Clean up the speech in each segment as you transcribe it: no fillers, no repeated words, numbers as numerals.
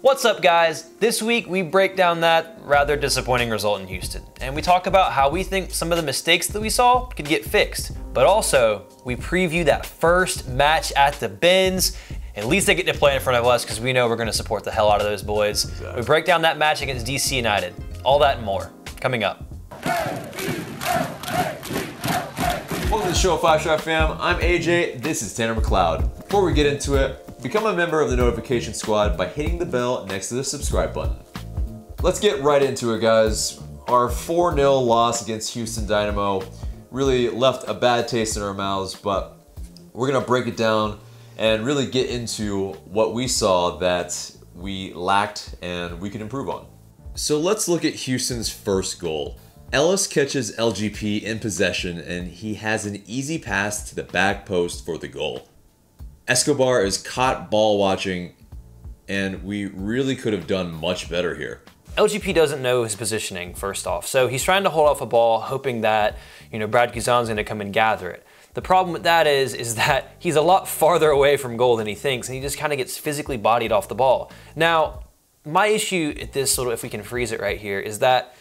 What's up, guys? This week we break down that rather disappointing result in Houston, and we talk about how we think some of the mistakes that we saw could get fixed. But also, we preview that first match at the Benz. At least they get to play in front of us because we know we're going to support the hell out of those boys. Exactly. We break down that match against DC United. All that and more coming up. Welcome to the show, 5-Star fam. I'm AJ. This is Tanner McLeod. Before we get into it, become a member of the notification squad by hitting the bell next to the subscribe button. Let's get right into it, guys. Our 4-0 loss against Houston Dynamo really left a bad taste in our mouths, but we're gonna break it down and really get into what we saw that we lacked and we can improve on. So let's look at Houston's first goal. Ellis catches LGP in possession and he has an easy pass to the back post for the goal. Escobar is caught ball watching and we really could have done much better here. LGP doesn't know his positioning, first off, so he's trying to hold off a ball hoping that, Brad Guzan's gonna come and gather it. The problem with that is that he's a lot farther away from goal than he thinks, and he just kind of gets physically bodied off the ball. Now, my issue at this if we can freeze it right here, is that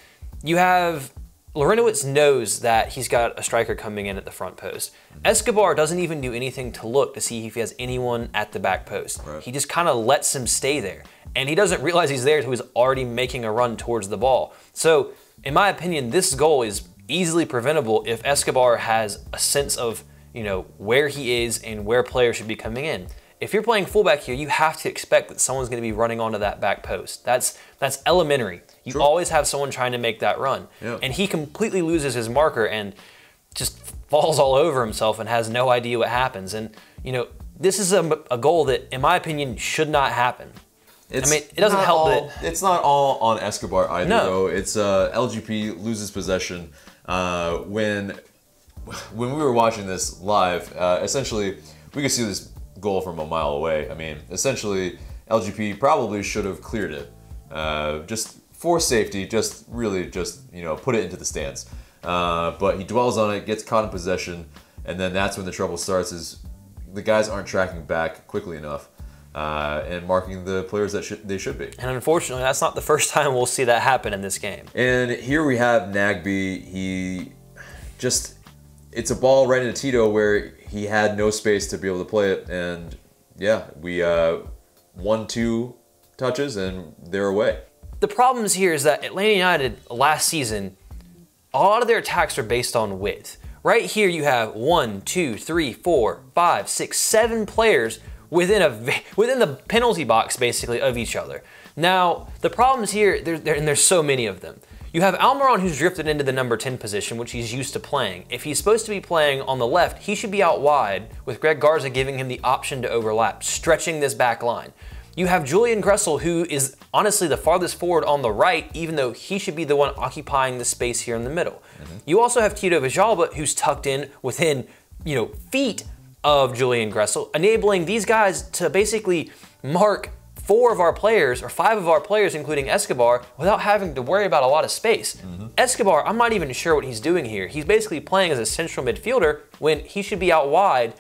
you have Lorinowitz knows that he's got a striker coming in at the front post. Escobar doesn't even do anything to look to see if he has anyone at the back post. Right. He just kind of lets him stay there. And he doesn't realize he's there until he's already making a run towards the ball. So, in my opinion, this goal is easily preventable if Escobar has a sense of, where he is and where players should be coming in. If you're playing fullback here, you have to expect that someone's going to be running onto that back post. That's elementary. You Sure. always have someone trying to make that run. Yeah. And he completely loses his marker and just falls all over himself and has no idea what happens. And, this is a goal that, in my opinion, should not happen. It doesn't help that... It's not all on Escobar either, No. though. It's LGP loses possession. When we were watching this live, essentially, we could see this goal from a mile away. Essentially, LGP probably should have cleared it. Just for safety, really put it into the stands. But he dwells on it, gets caught in possession, and then that's when the trouble starts, is the guys aren't tracking back quickly enough and marking the players that they should be. And unfortunately, that's not the first time we'll see that happen in this game. And here we have Nagby. It's a ball right into Tito where he had no space to be able to play it, and yeah, we 1-2 touches and they're away. The problem here is that Atlanta United last season, a lot of their attacks are based on width. Right here you have 1, 2, 3, 4, 5, 6, 7 players within the penalty box basically of each other. Now, the problems here, and there's so many of them. You have Almiron, who's drifted into the number 10 position, which he's used to playing. If he's supposed to be playing on the left, he should be out wide, with Greg Garza giving him the option to overlap, stretching this back line. You have Julian Gressel, who is honestly the farthest forward on the right, even though he should be the one occupying the space here in the middle. Mm-hmm. You also have Tito Villalba, who's tucked in within, feet of Julian Gressel, enabling these guys to basically mark 4 of our players, or 5 of our players, including Escobar, without having to worry about a lot of space. Mm-hmm. Escobar, I'm not even sure what he's doing here. He's basically playing as a central midfielder when he should be out wide,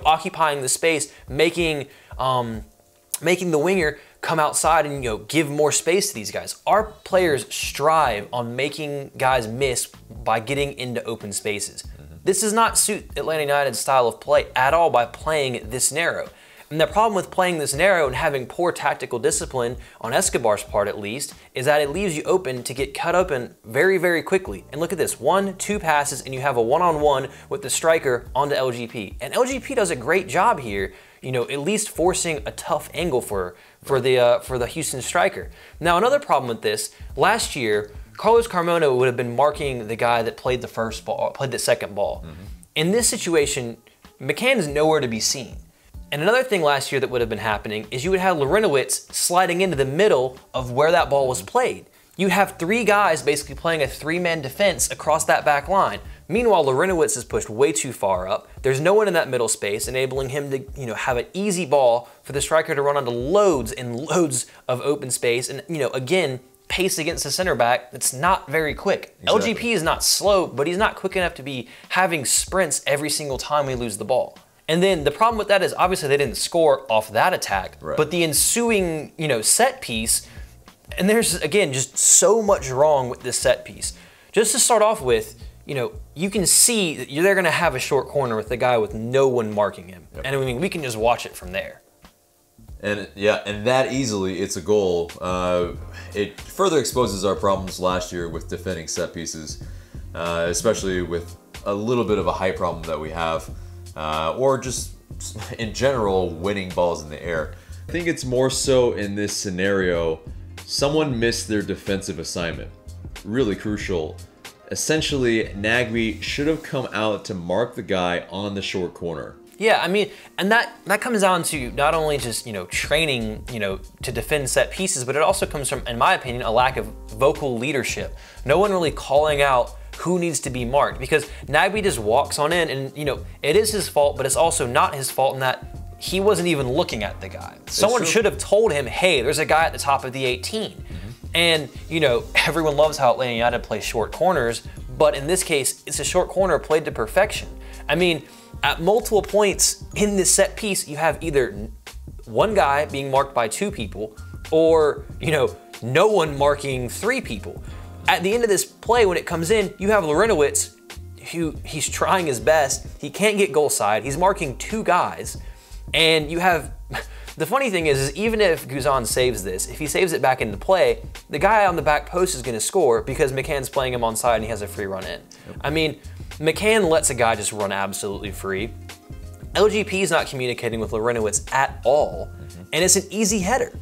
occupying the space, making the winger come outside and give more space to these guys. Our players strive on making guys miss by getting into open spaces. Mm-hmm. This does not suit Atlanta United's style of play at all by playing this narrow. And the problem with playing this narrow and having poor tactical discipline, on Escobar's part at least, is that it leaves you open to get cut open very, very quickly. And look at this, 1-2 passes and you have a one-on-one with the striker onto LGP. And LGP does a great job here, at least forcing a tough angle for the Houston striker. Now, another problem with this, last year, Carlos Carmona would have been marking the guy that played the second ball. Mm-hmm. In this situation, McCann is nowhere to be seen. And another thing last year that would have been happening is you would have Lorinowitz sliding into the middle of where that ball was played. You have 3 guys basically playing a 3-man defense across that back line. Meanwhile, Lorinowitz is pushed way too far up. There's no one in that middle space, enabling him to have an easy ball for the striker to run onto loads and loads of open space. And again, pace against the center back that's not very quick. Exactly. LGP is not slow, but he's not quick enough to be having sprints every single time we lose the ball. And then the problem with that is obviously they didn't score off that attack, Right. but the ensuing, set piece, and there's, again, just so much wrong with this set piece. Just to start off with, you can see that they're going to have a short corner with the guy with no one marking him. Yep. And I mean, we can just watch it from there. And yeah, and that easily, it's a goal. It further exposes our problems last year with defending set pieces, especially with a little bit of a height problem that we have, or just in general, winning balls in the air. I think it's more so in this scenario, someone missed their defensive assignment. Really crucial. Essentially, Nagbe should have come out to mark the guy on the short corner. Yeah, I mean, and that comes down to not only just, training, to defend set pieces, but it also comes from, in my opinion, a lack of vocal leadership. No one really calling out who needs to be marked, because Nagbe just walks on in and, it is his fault, but it's also not his fault in that he wasn't even looking at the guy. Someone should have told him, hey, there's a guy at the top of the 18. Mm-hmm. And, everyone loves how Atlanta United plays short corners, but in this case, it's a short corner played to perfection. I mean, at multiple points in this set piece, you have either one guy being marked by two people or, no one marking three people. At the end of this play, when it comes in, you have Lorenowitz, who he's trying his best. He can't get goal side. He's marking two guys. And you have, the funny thing is even if Guzan saves this, if he saves it back into play, the guy on the back post is going to score because McCann's playing him on side and he has a free run in. Yep. I mean, McCann lets a guy just run absolutely free. LGP is not communicating with Lorenowitz at all, and it's an easy header.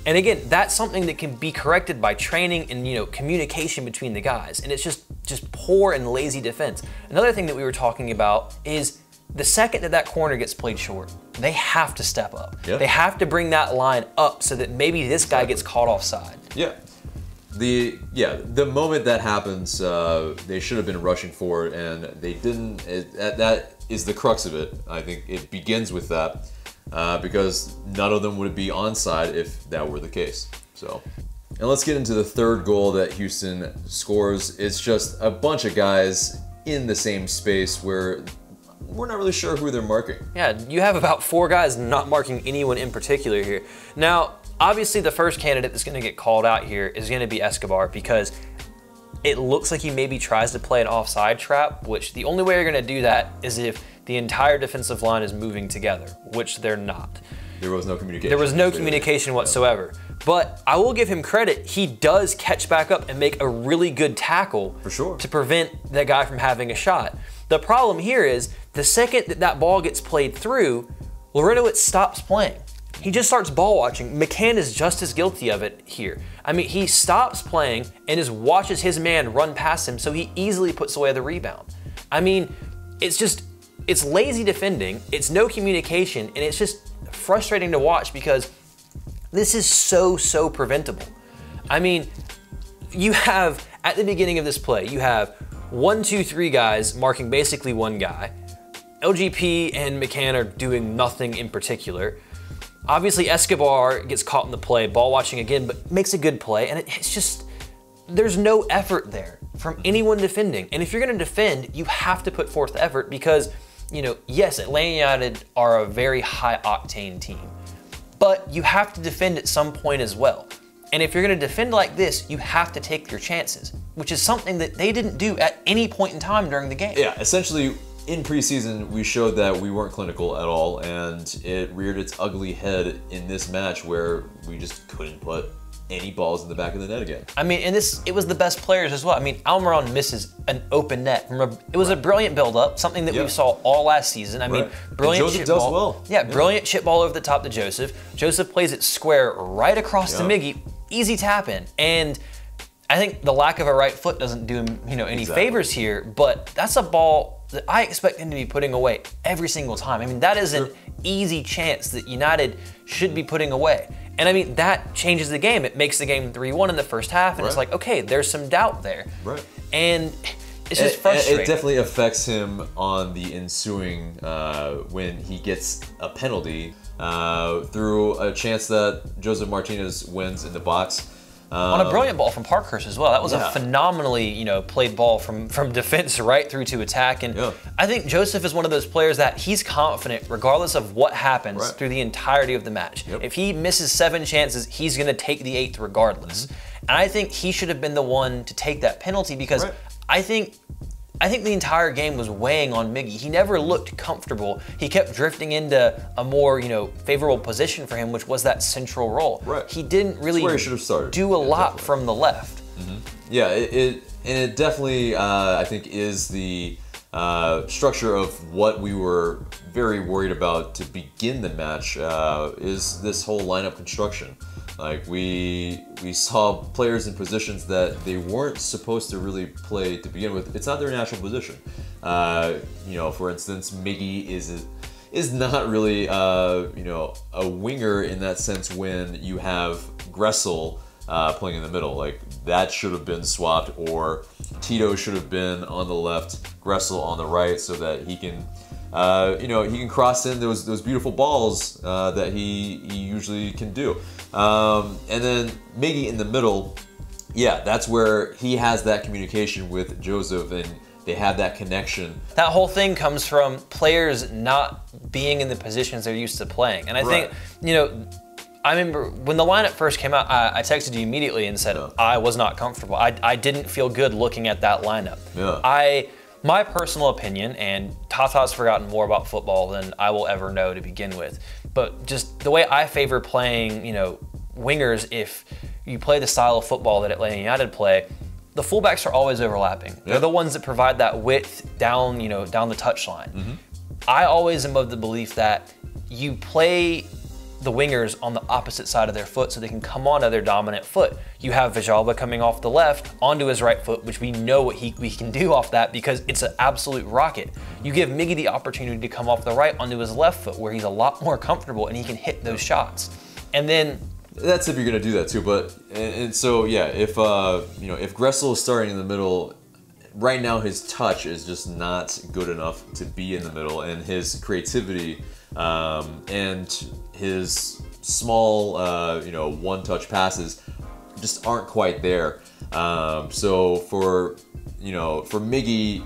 And again, that's something that can be corrected by training and communication between the guys. And it's just poor and lazy defense. Another thing that we were talking about is the second that corner gets played short, they have to step up. Yep. They have to bring that line up so that maybe this guy gets caught offside. Yeah. The moment that happens, they should have been rushing forward, and they didn't. That is the crux of it. I think it begins with that, because none of them would be onside if that were the case. So, and let's get into the third goal that Houston scores. It's just a bunch of guys in the same space where we're not really sure who they're marking. Yeah, you have about four guys not marking anyone in particular here. Now, obviously the first candidate that's going to get called out here is going to be Escobar, because it looks like he maybe tries to play an offside trap, which the only way you're going to do that is if the entire defensive line is moving together, which they're not. There was no communication. There was no communication whatsoever. But I will give him credit. He does catch back up and make a really good tackle for sure to prevent that guy from having a shot. The problem here is the second that ball gets played through, Lorenowitz stops playing. He just starts ball watching. McCann is just as guilty of it here. I mean, he stops playing and just watches his man run past him, so he easily puts away the rebound. I mean, it's lazy defending, it's no communication, and it's just frustrating to watch because this is so preventable. I mean, you have, at the beginning of this play, you have 1, 2, 3 guys marking basically one guy. LGP and McCann are doing nothing in particular. Obviously, Escobar gets caught in the play, ball watching again, but makes a good play, and it's just, there's no effort there from anyone defending. And if you're gonna defend, you have to put forth effort because, yes, Atlanta United are a very high octane team, but you have to defend at some point as well. And if you're gonna defend like this, you have to take your chances, which is something that they didn't do at any point in time during the game. Yeah, essentially, in preseason, we showed that we weren't clinical at all, and it reared its ugly head in this match where we just couldn't put any balls in the back of the net again. I mean, and it was the best players as well. I mean, Almiron misses an open net. It was a brilliant build-up, something that we saw all last season. I mean, brilliant chip ball. Well. Yeah, brilliant chip ball over the top to Joseph. Joseph plays it square right across to Miggy. Easy tap in. And I think the lack of a right foot doesn't do him, any favors here, but that's a ball that I expect him to be putting away every single time. I mean, that is an easy chance that United should be putting away. And I mean, that changes the game. It makes the game 3-1 in the first half, and it's like, okay, there's some doubt there. Right. And it's just frustrating. It definitely affects him on the ensuing, when he gets a penalty through a chance that Joseph Martinez wins in the box. On a brilliant ball from Parkhurst as well. That was a phenomenally, played ball from defense right through to attack. And I think Joseph is one of those players that he's confident regardless of what happens through the entirety of the match. If he misses 7 chances, he's going to take the 8th regardless. And I think he should have been the one to take that penalty because I think the entire game was weighing on Miggy. He never looked comfortable. He kept drifting into a more, favorable position for him, which was that central role. He didn't really do a lot from the left. Yeah, it definitely, I think, is the structure of what we were very worried about to begin the match, is this whole lineup construction. Like we saw players in positions that they weren't supposed to really play to begin with. It's not their natural position. For instance, Miggy is not really a winger in that sense when you have Gressel playing in the middle. Like that should have been swapped, or Tito should have been on the left, Gressel on the right, so that he can he can cross in those beautiful balls that he usually can do. And then Miggy in the middle, that's where he has that communication with Joseph and they have that connection. That whole thing comes from players not being in the positions they're used to playing. And I think, I remember when the lineup first came out, I texted you immediately and said I was not comfortable. I didn't feel good looking at that lineup. My personal opinion, and Tata's forgotten more about football than I will ever know to begin with, but just the way I favor playing, wingers, if you play the style of football that Atlanta United play, the fullbacks are always overlapping. They're the ones that provide that width down, down the touchline. I always am of the belief that you play the wingers on the opposite side of their foot so they can come onto their dominant foot. You have Vijalba coming off the left onto his right foot, which we know what he can do off that because it's an absolute rocket. You give Miggy the opportunity to come off the right onto his left foot where he's a lot more comfortable and he can hit those shots. And then that's if you're going to do that too. But and so if if Gressel is starting in the middle, right now his touch is just not good enough to be in the middle, and his creativity and his small one-touch passes just aren't quite there. So for Miggy,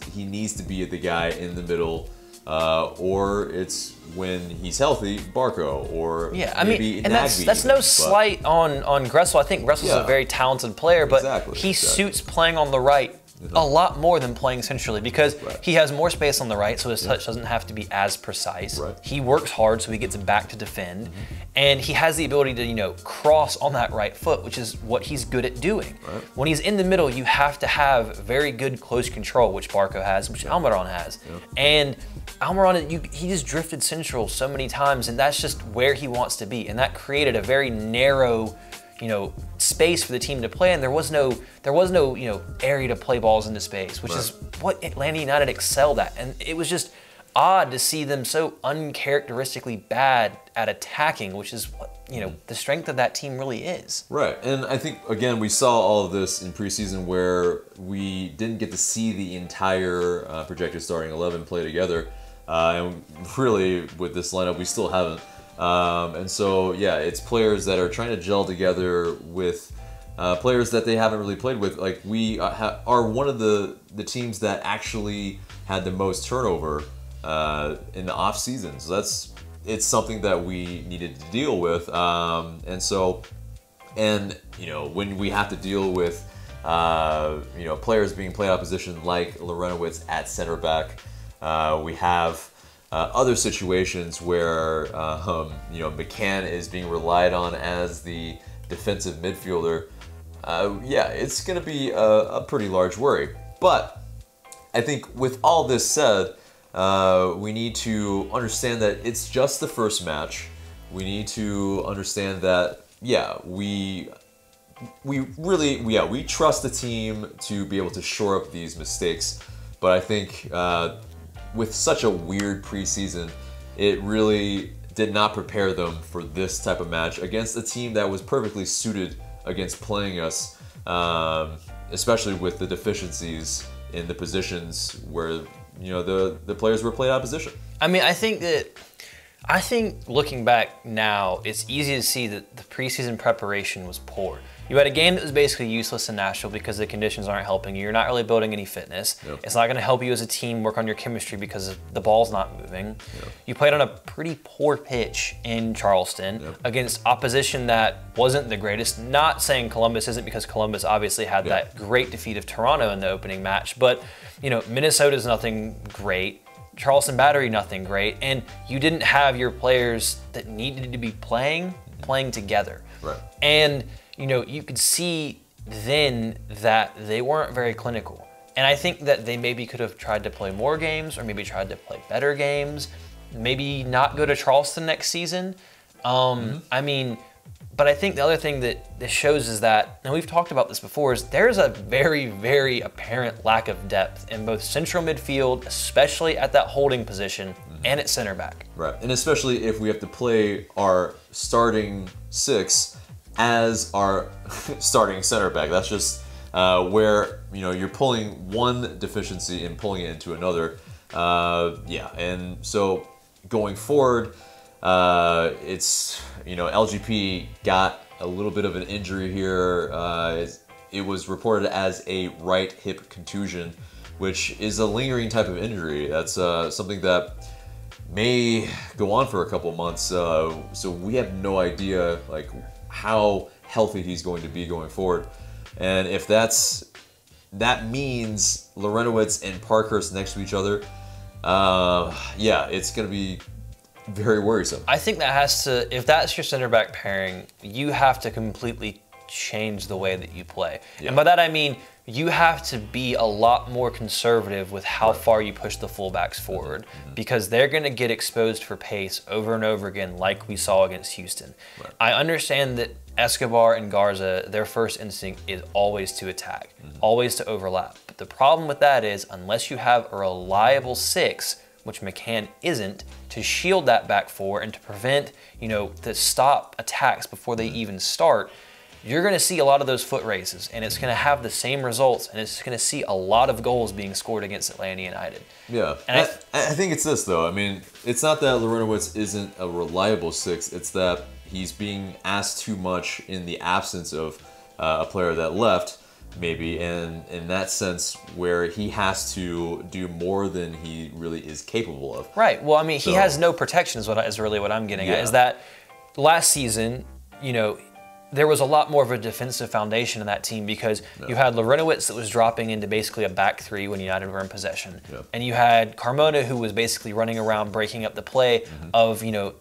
he needs to be the guy in the middle, or it's when he's healthy, Barco, or maybe and that's no slight on Gressel. I think Gressel's a very talented player, but he suits playing on the right a lot more than playing centrally because he has more space on the right, so his touch doesn't have to be as precise. He works hard, so he gets back to defend, and he has the ability to cross on that right foot, which is what he's good at doing. When he's in the middle, you have to have very good close control, which Barco has, which Almiron has, and Almiron, he just drifted central so many times, and that's just where he wants to be, and that created a very narrow space for the team to play, and there was no area to play balls into space, which is what Atlanta United excelled at. And it was just odd to see them so uncharacteristically bad at attacking, which is what the strength of that team really is. And I think again we saw all of this in preseason where we didn't get to see the entire projected starting 11 play together, and really with this lineup we still haven't. And so, it's players that are trying to gel together with players that they haven't really played with. Like we are one of the teams that actually had the most turnover in the off season. So it's something that we needed to deal with. When we have to deal with players being played out of position like Lorenowitz at center back, we have other situations where McCann is being relied on as the defensive midfielder. It's going to be a pretty large worry. But I think with all this said, we need to understand that it's just the first match. We need to understand that we trust the team to be able to shore up these mistakes. But I think with such a weird preseason, it really did not prepare them for this type of match against a team that was perfectly suited against playing us, especially with the deficiencies in the positions where the players were played out of position. I mean, I think that I think looking back now, it's easy to see that the preseason preparation was poor. You had a game that was basically useless in Nashville because the conditions aren't helping you. You're not really building any fitness. Yep. It's not going to help you as a team work on your chemistry because the ball's not moving. Yep. You played on a pretty poor pitch in Charleston against opposition that wasn't the greatest. Not saying Columbus isn't, because Columbus obviously had that great defeat of Toronto in the opening match. But, you know, Minnesota's nothing great. Charleston Battery, nothing great. And you didn't have your players that needed to be playing together. Right. And you know, you could see then that they weren't very clinical. And I think that they maybe could have tried to play more games, or maybe tried to play better games, maybe not go to Charleston next season. I mean, but I think the other thing that this shows is that, and we've talked about this before, is there's a very, very apparent lack of depth in both central midfield, especially at that holding position, and at center back. Right, and especially if we have to play our starting 6 as our starting center back. That's just where, you know, you're pulling one deficiency and pulling it into another. Yeah, and so going forward, it's, you know, LGP got a little bit of an injury here. It was reported as a right hip contusion, which is a lingering type of injury. That's something that may go on for a couple months. So we have no idea, like, how healthy he's going to be going forward. And if that means Lorenowitz and Parkhurst next to each other, yeah, it's going to be very worrisome. I think that has to, if that's your center back pairing, you have to completely change the way that you play. And by that I mean, you have to be a lot more conservative with how far you push the fullbacks forward, because they're going to get exposed for pace over and over again, like we saw against Houston. I understand that Escobar and Garza, their first instinct is always to attack, always to overlap. But the problem with that is, unless you have a reliable 6, which McCann isn't, to shield that back four and to prevent, you know, to stop attacks before they even start, you're going to see a lot of those foot races, and it's going to have the same results, and it's going to see a lot of goals being scored against Atlanta United. Yeah, and I think it's this, though. I mean, it's not that Lorenowitz isn't a reliable 6, it's that he's being asked too much in the absence of a player that left, maybe, and in that sense where he has to do more than he really is capable of. Right. Well, I mean, he has no protection is really what I'm getting at, is that last season, you know, there was a lot more of a defensive foundation in that team, because you had Lorenowitz that was dropping into basically a back 3 when United were in possession. And you had Carmona, who was basically running around breaking up the play of, you know,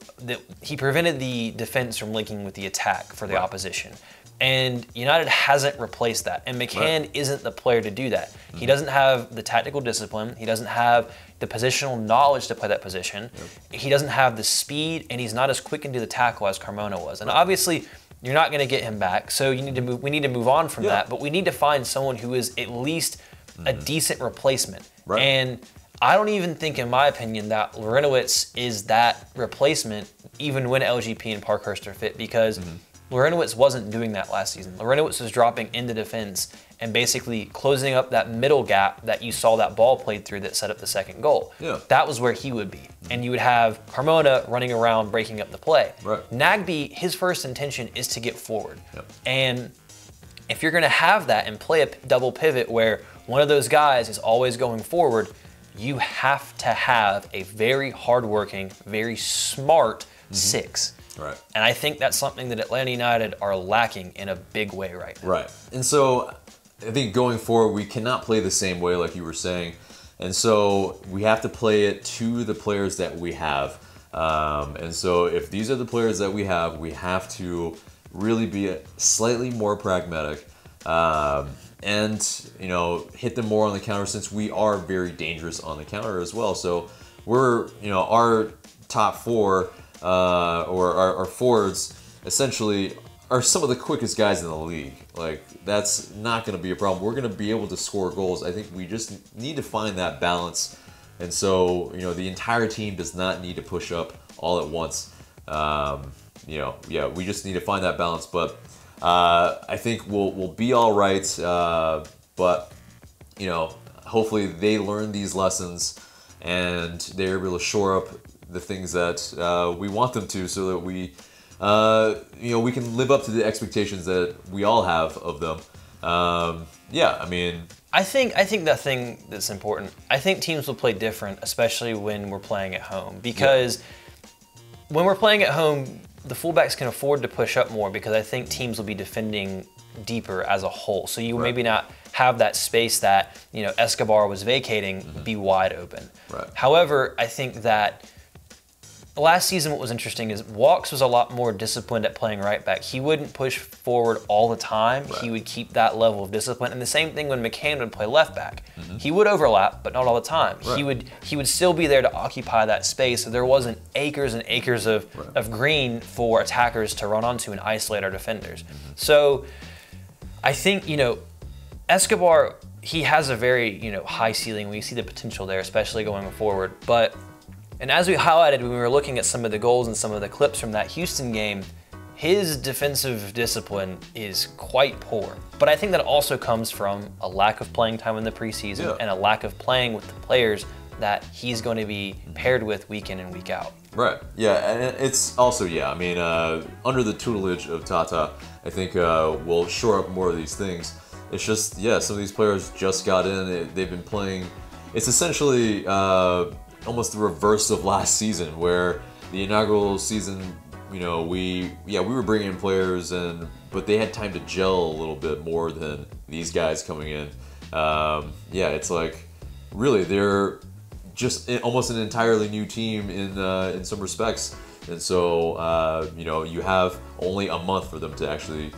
he prevented the defense from linking with the attack for the opposition. And United hasn't replaced that. And McCann isn't the player to do that. He doesn't have the tactical discipline. He doesn't have the positional knowledge to play that position. He doesn't have the speed, and he's not as quick into the tackle as Carmona was. And obviously, you're not going to get him back, so you need to move. We need to move on from that. But we need to find someone who is at least a decent replacement. And I don't even think, in my opinion, that Lorenowitz is that replacement, even when LGP and Parkhurst are fit, because Lorenowitz wasn't doing that last season. Lorenowitz was dropping into defense and basically closing up that middle gap that you saw that ball played through that set up the second goal. That was where he would be. And you would have Carmona running around breaking up the play. Nagbe, his first intention is to get forward. And if you're going to have that and play a double pivot where one of those guys is always going forward, you have to have a very hardworking, very smart 6. And I think that's something that Atlanta United are lacking in a big way right now. And so I think going forward, we cannot play the same way, like you were saying. And so we have to play it to the players that we have. And so if these are the players that we have to really be slightly more pragmatic and, you know, hit them more on the counter, since we are very dangerous on the counter as well. So we're, you know, our top 4 or our forwards essentially are some of the quickest guys in the league. Like, that's not going to be a problem. We're going to be able to score goals. I think we just need to find that balance. And so, you know, the entire team does not need to push up all at once. You know, yeah, we just need to find that balance. But I think we'll be all right. But, you know, hopefully they learn these lessons and they're able to shore up the things that we want them to, so that we, you know, we can live up to the expectations that we all have of them. Yeah, I mean, I think that thing that's important. I think teams will play different, especially when we're playing at home, because when we're playing at home, the fullbacks can afford to push up more because I think teams will be defending deeper as a whole. So you maybe not have that space that, you know, Escobar was vacating be wide open. Right. However, I think that last season what was interesting is Walks was a lot more disciplined at playing right back. He wouldn't push forward all the time. Right. He would keep that level of discipline. And the same thing when McCann would play left back. He would overlap, but not all the time. Right. He would still be there to occupy that space, so there wasn't acres and acres of green for attackers to run onto and isolate our defenders. So I think, you know, Escobar, he has a very, you know, high ceiling. We see the potential there, especially going forward. And as we highlighted when we were looking at some of the goals and some of the clips from that Houston game, his defensive discipline is quite poor. But I think that also comes from a lack of playing time in the preseason and a lack of playing with the players that he's going to be paired with week in and week out. Right. Yeah, and it's also, I mean, under the tutelage of Tata, I think we'll shore up more of these things. It's just, some of these players just got in. They've been playing. It's essentially almost the reverse of last season, where the inaugural season, you know, we were bringing in players, but they had time to gel a little bit more than these guys coming in. It's like, really, they're just almost an entirely new team in some respects, and so you know, you have only a month for them to actually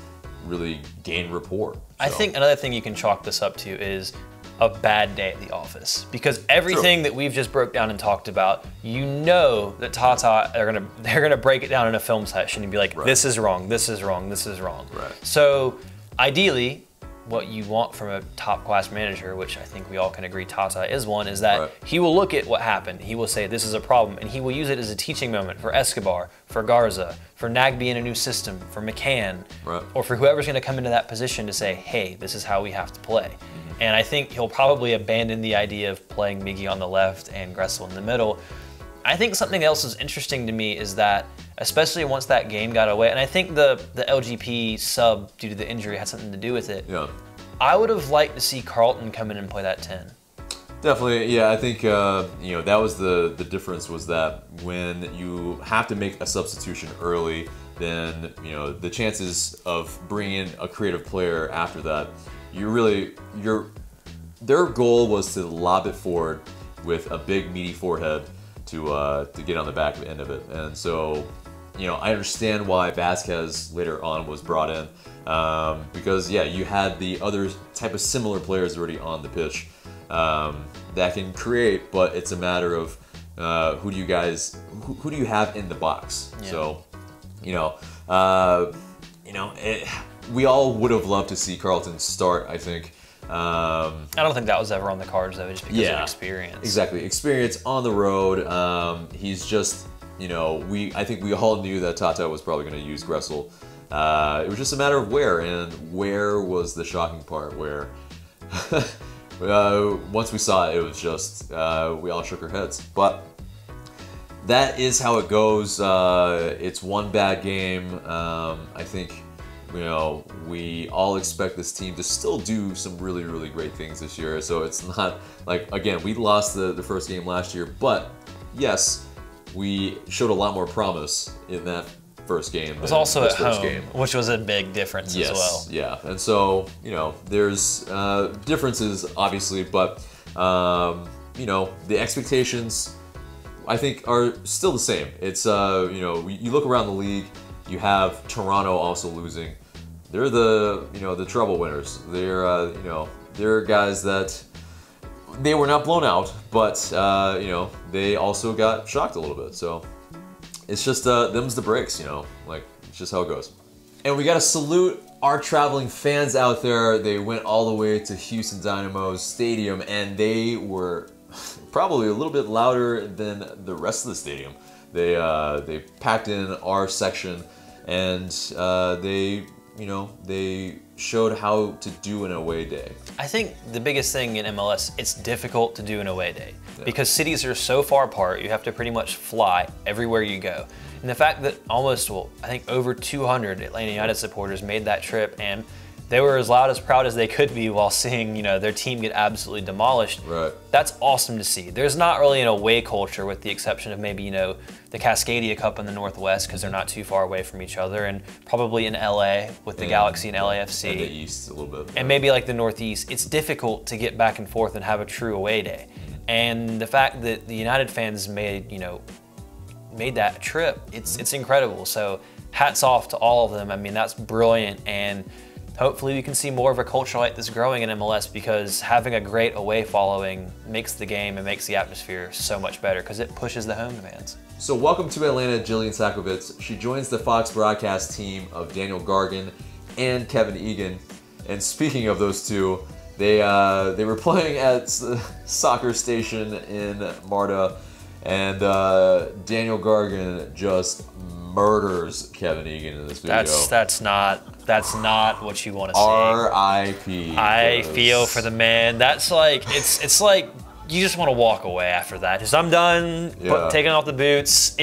really gain rapport. So. I think another thing you can chalk this up to is a bad day at the office, because everything that we've just broke down and talked about, you know that Tata they're gonna break it down in a film session and be like, this is wrong, this is wrong, this is wrong. Right. So ideally, what you want from a top class manager, which I think we all can agree Tata is one, is that he will look at what happened, he will say this is a problem, and he will use it as a teaching moment for Escobar, for Garza, for Nagbe in a new system, for McCann, or for whoever's gonna come into that position to say, hey, this is how we have to play. And I think he'll probably abandon the idea of playing Miggy on the left and Gressel in the middle. I think something else is interesting to me is that, especially once that game got away, and I think the LGP sub due to the injury had something to do with it. Yeah. I would have liked to see Carlton come in and play that 10. Definitely, yeah. I think you know, that was the difference, was that when you have to make a substitution early, then you know the chances of bringing in a creative player after that, their goal was to lob it forward with a big meaty forehead to get on the back end of it. And so, you know, I understand why Vasquez later on was brought in, because you had the other type of similar players already on the pitch that can create, but it's a matter of who do you have in the box. So, we all would have loved to see Carlton start, I think. I don't think that was ever on the cards though, just because of experience. Exactly, experience on the road. He's just, I think we all knew that Tata was probably going to use Gressel. It was just a matter of where, and where was the shocking part, where once we saw it, it was just, we all shook our heads. But that is how it goes. It's one bad game. I think, we all expect this team to still do some really, really great things this year. So it's not like, again, we lost the first game last year, but yes, we showed a lot more promise in that first game. It was also at home, which was a big difference as well. Yeah, and so, there's differences, obviously, but, the expectations, I think, are still the same. It's, you look around the league, you have Toronto also losing. They're the trouble winners. They're guys that they were not blown out, but they also got shocked a little bit. So it's just them's the breaks, like it's just how it goes. And we got to salute our traveling fans out there. They went all the way to Houston Dynamo's stadium, and they were probably a little bit louder than the rest of the stadium. They packed in our section, and they you know, they showed how to do an away day. I think the biggest thing in MLS, it's difficult to do an away day because cities are so far apart. You have to pretty much fly everywhere you go. And the fact that almost, well, I think over 200 Atlanta United supporters made that trip, and they were as loud, as proud as they could be while seeing, you know, their team get absolutely demolished. Right. That's awesome to see. There's not really an away culture with the exception of maybe, you know, the Cascadia Cup in the Northwest because they're not too far away from each other, and probably in LA with the Galaxy and LAFC. And the East a little bit. And maybe like the Northeast. It's difficult to get back and forth and have a true away day. And the fact that the United fans made, you know, made that trip, it's incredible. So hats off to all of them. I mean, that's brilliant, and hopefully we can see more of a culture like this growing in MLS because having a great away following makes the game and makes the atmosphere so much better because it pushes the home fans. So welcome to Atlanta, Jillian Sakovitz. She joins the Fox broadcast team of Daniel Gargan and Kevin Egan. And speaking of those two, they were playing at Soccer Station in Marta, and Daniel Gargan just murders Kevin Egan in this video. That's not what you want to see. R.I.P. I feel for the man. That's like it's like you just want to walk away after that. Just I'm done taking off the boots.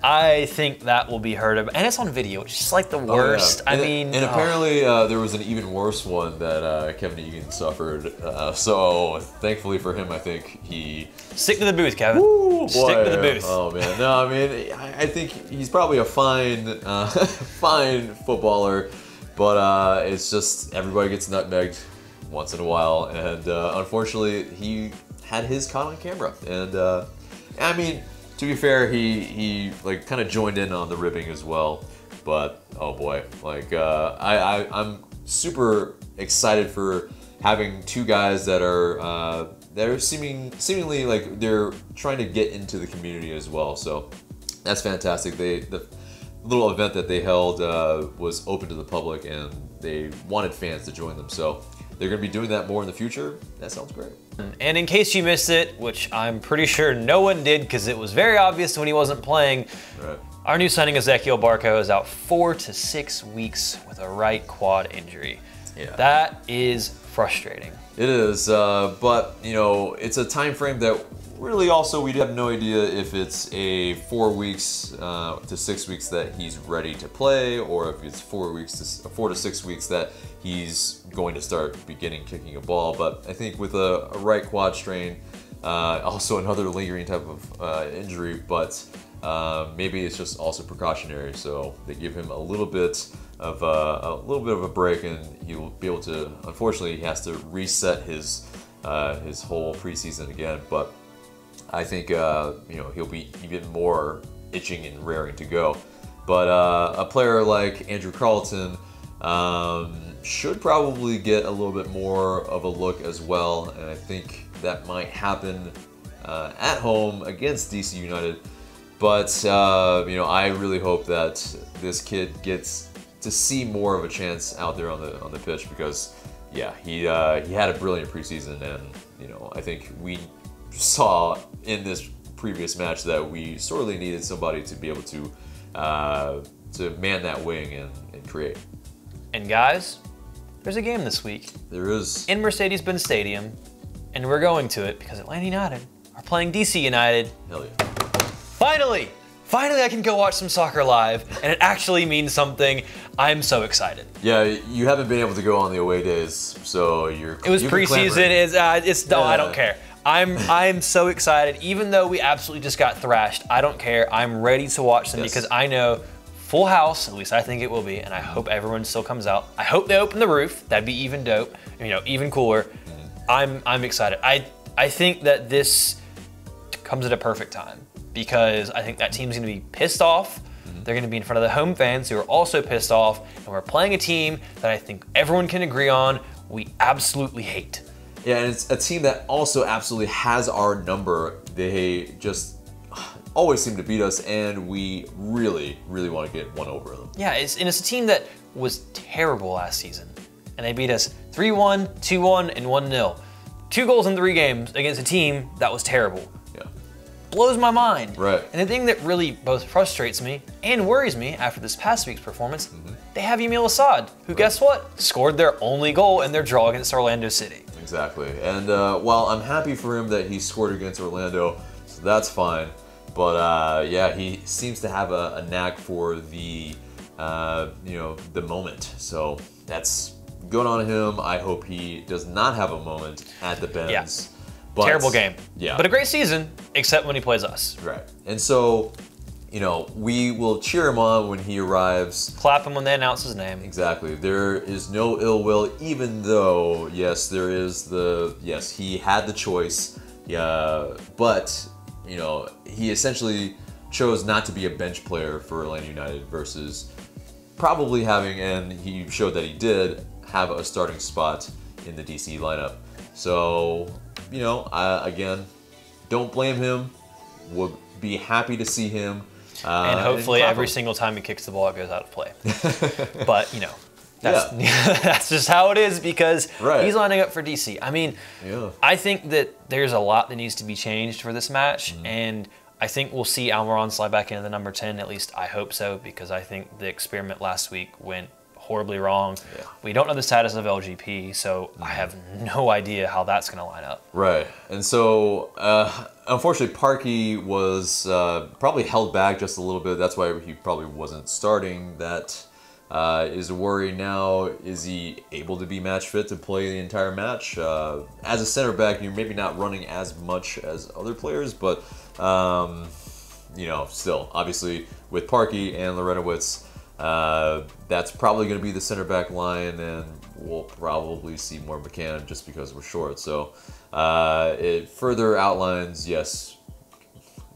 I think that will be heard of, and it's on video. It's just like the worst. Oh, yeah. And apparently there was an even worse one that Kevin Egan suffered. So thankfully for him, I think he stick to the booth, Kevin. Woo, boy. Stick to the booth. Oh man, no, I mean I think he's probably a fine fine footballer, but it's just everybody gets nutmegged once in a while, and unfortunately he had his caught on camera, and I mean. To be fair, he like kind of joined in on the ribbing as well, but oh boy, like I'm super excited for having two guys that are seemingly like they're trying to get into the community as well. So that's fantastic. The little event that they held was open to the public, and they wanted fans to join them. So they're going to be doing that more in the future. That sounds great. And in case you missed it, which I'm pretty sure no one did because it was very obvious when he wasn't playing, our new signing Ezequiel Barco is out 4 to 6 weeks with a right quad injury. Yeah. That is frustrating. It is, but you know, it's a time frame that really also we have no idea if it's a 4 weeks to 6 weeks that he's ready to play, or if it's 4 to 6 weeks that he's going to start beginning kicking a ball. But I think with a right quad strain, also another lingering type of injury, but maybe it's just also precautionary. So they give him a little bit of a break, and he'll be able to. Unfortunately, he has to reset his whole preseason again. But I think you know, he'll be even more itching and raring to go. But a player like Andrew Carleton should probably get a little bit more of a look as well, and I think that might happen at home against DC United. But you know, I really hope that this kid gets to see more of a chance out there on the pitch, because yeah, he had a brilliant preseason, and you know, I think we saw in this previous match that we sorely needed somebody to be able to man that wing and create. And guys, there's a game this week. There is. In Mercedes-Benz Stadium, and we're going to it because Atlanta United are playing DC United. Hell yeah. Finally! Finally I can go watch some soccer live, and it actually means something. I'm so excited. Yeah, you haven't been able to go on the away days, so you're. It was preseason. I don't care. I'm so excited. Even though we absolutely just got thrashed, I don't care. I'm ready to watch them because I know full house, at least I think it will be, and I hope everyone still comes out. I hope they open the roof. That'd be even dope. You know, even cooler. I'm excited. I think that this comes at a perfect time, because I think that team's going to be pissed off. They're going to be in front of the home fans who are also pissed off, and we're playing a team that I think everyone can agree on we absolutely hate. Yeah, and it's a team that also absolutely has our number. They just always seem to beat us, and we really, really want to get one over them. Yeah, it's a team that was terrible last season, and they beat us 3-1, 2-1, and 1-0. 2 goals in 3 games against a team that was terrible. Yeah. Blows my mind. Right. And the thing that really both frustrates me and worries me after this past week's performance, they have Yamil Asad, who, guess what? Scored their only goal in their draw against Orlando City. Exactly. And while I'm happy for him that he scored against Orlando, so that's fine. But yeah, he seems to have a knack for the, you know, the moment. So that's good on him. I hope he does not have a moment at the Benz. Yeah. But, terrible game. Yeah. But a great season, except when he plays us. Right. And so, you know, we will cheer him on when he arrives. Clap him when they announce his name. Exactly. There is no ill will, even though, yes, there is the, yes, he had the choice. Yeah, but, you know, he essentially chose not to be a bench player for Atlanta United versus probably having, and he showed that he did, have a starting spot in the DC lineup. So, you know, again, don't blame him. Would be happy to see him. And hopefully every single time he kicks the ball, it goes out of play. But, you know, that's, that's just how it is because he's lining up for DC. I mean, I think that there's a lot that needs to be changed for this match. And I think we'll see Almiron slide back into the number 10. At least I hope so, because I think the experiment last week went horribly wrong. We don't know the status of LGP, so I have no idea how that's going to line up. Right. And so, unfortunately, Parkey was probably held back just a little bit. That's why he probably wasn't starting. That is a worry now. Is he able to be match fit to play the entire match? As a center back, you're maybe not running as much as other players, but, you know, still, obviously, with Parkey and Lorenowitz, that's probably going to be the center back line, and we'll probably see more McCann just because we're short. So it further outlines, yes,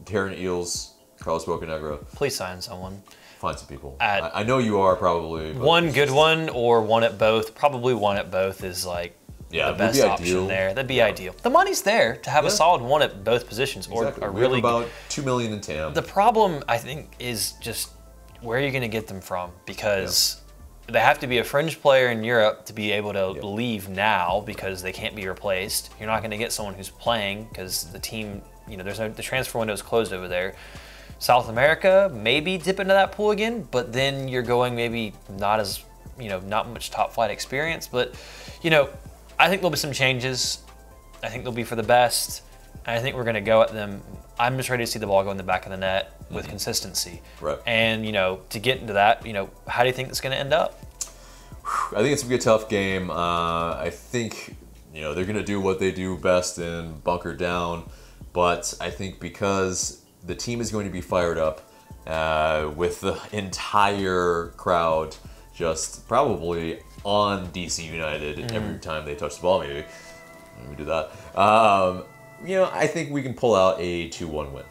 Darren Eels, Carlos Bocanegra. Please sign someone. Find some people. I know you are probably. One good one or one at both. Probably one at both is like the best option there. That'd be ideal. The money's there to have a solid one at both positions, or a really about $2 million in TAM. The problem, I think, is just where are you going to get them from? Because they have to be a fringe player in Europe to be able to leave now because they can't be replaced. You're not going to get someone who's playing because the team, you know, the transfer window is closed over there. South America, maybe dip into that pool again, but then you're going maybe not as, you know, not much top flight experience. But, you know, I think there'll be some changes. I think they'll be for the best. And I think we're going to go at them. I'm just ready to see the ball go in the back of the net with consistency. Right. And, you know, to get into that, you know, how do you think it's going to end up? I think it's going to be a tough game. I think, you know, they're going to do what they do best and bunker down. But I think because the team is going to be fired up with the entire crowd just probably on DC United every time they touch the ball, maybe. Let me do that. You know, I think we can pull out a 2-1 win.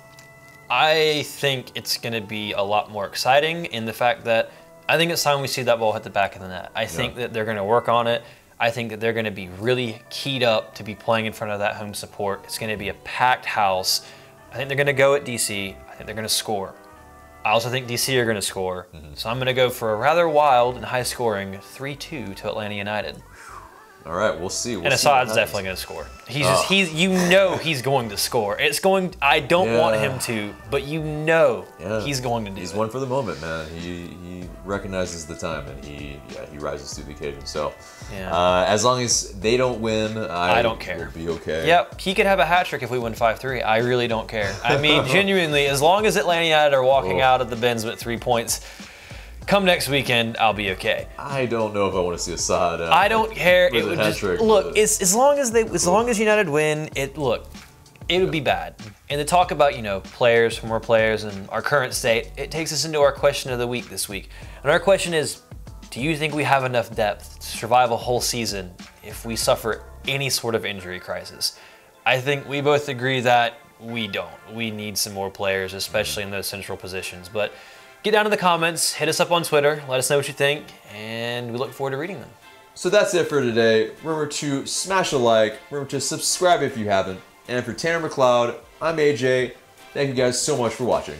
I think it's going to be a lot more exciting in the fact that I think it's time we see that ball hit the back of the net. I think that they're going to work on it. I think that they're going to be really keyed up to be playing in front of that home support. It's going to be a packed house. I think they're going to go at DC. I think they're going to score. I also think DC are going to score. So I'm going to go for a rather wild and high scoring 3-2 to Atlanta United. All right, we'll see. And Assad's definitely going to score. You know he's going to score. It's going. I don't want him to, but you know he's going to do it. He's one for the moment, man. He recognizes the time and he rises to the occasion. So as long as they don't win, I don't care. Will be okay. Yep, he could have a hat trick if we win 5-3. I really don't care. I mean, genuinely, as long as Atlanta United are walking out of the Benz with 3 points. Come next weekend, I'll be okay. I don't know if I want to see Asad. I don't care. It would just look. As long as United win, it would be bad. And to talk about players, former players, and our current state, it takes us into our question of the week this week. And our question is, do you think we have enough depth to survive a whole season if we suffer any sort of injury crisis? I think we both agree that we don't. We need some more players, especially in those central positions. But get down in the comments, hit us up on Twitter, let us know what you think, and we look forward to reading them. So that's it for today. Remember to smash a like, remember to subscribe if you haven't, and for Tanner McLeod, I'm AJ. Thank you guys so much for watching.